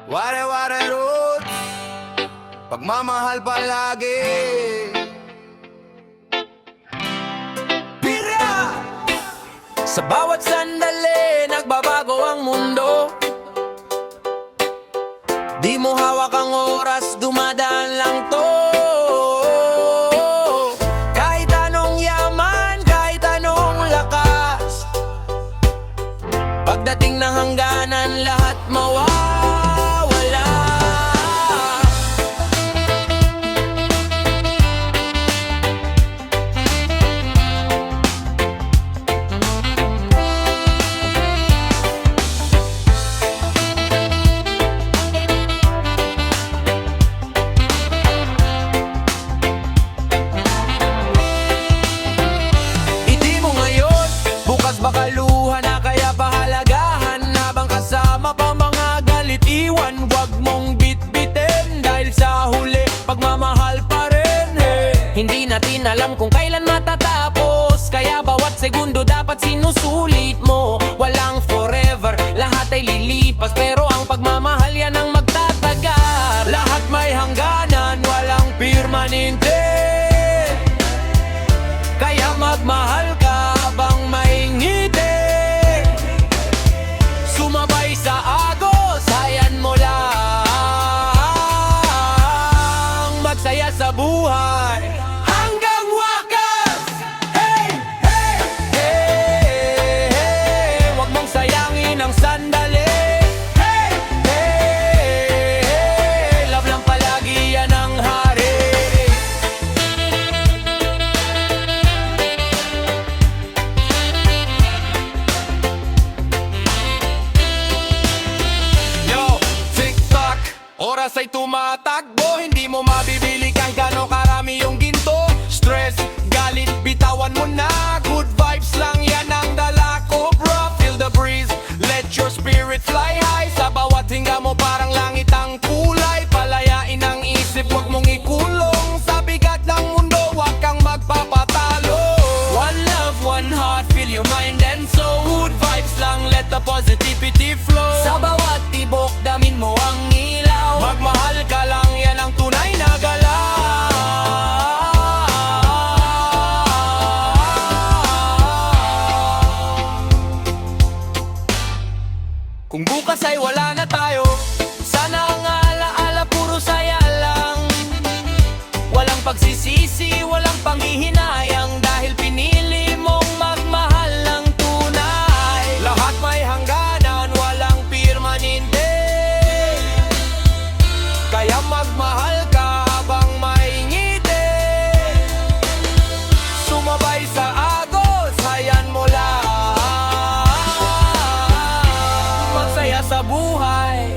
Ware-ware roots, pagmamahal palagi. Pira! Sa bawat sandali, nagbabago ang mundo. Di mo hawak ang oras, dumadaan lang to. Kahit anong yaman, kahit anong lakas, pagdating ng hangganan, lahat mawawala. Baka luha na kaya pahalagahan, habang kasama pa mga galit iwan. Huwag mong bitbitin dahil sa huli pagmamahal pa rin. Hindi natin alam kung kailan matatapos, kaya bawat segundo dapat sinusulit mo. Walang forever, lahat ay lilipas, pero ang pagmamahal yan ang magtatagal. Lahat may hangganan, walang permanente, kaya magmahal ka habang may ngiti. Sumabay sa agos, hayan mo lang magsaya sa buhay hanggang wakas. Hey, hey, hey, hey, huwag mong sayangin ang sandali. Hey, hey, hey, love lang palagi, yan ang hari. Oras ay tumatakbo, hindi mo mabibili kahit gano'ng karami yung ginto. Stress, galit, bitawan mo na. Good vibes lang yan ang dala ko, bro. Feel the breeze, let your spirit fly high. Sa bawat hinga mo parang langit ang kulay. Palayain ang isip, huwag mong ikulong. Sa bigat ng mundo, huwag kang magpapatalo. One love, one heart, feel your mind and soul. Good vibes lang, let the positivity flow. Sa bawat tibok, damin mo ang ilaw. Magmahal ka lang, yan ang tunay na galaw. Kung bukas ay wala na tayo, sana ang alaala puro saya lang. Walang pagsisisi, walang panghihinayang, dahil pinili mong magmahal ng tunay. Lahat may hangganan, walang permanente, kaya magmahal ka habang may ngiti. Sumabay sa agos, hayan mo lang magsaya sa buhay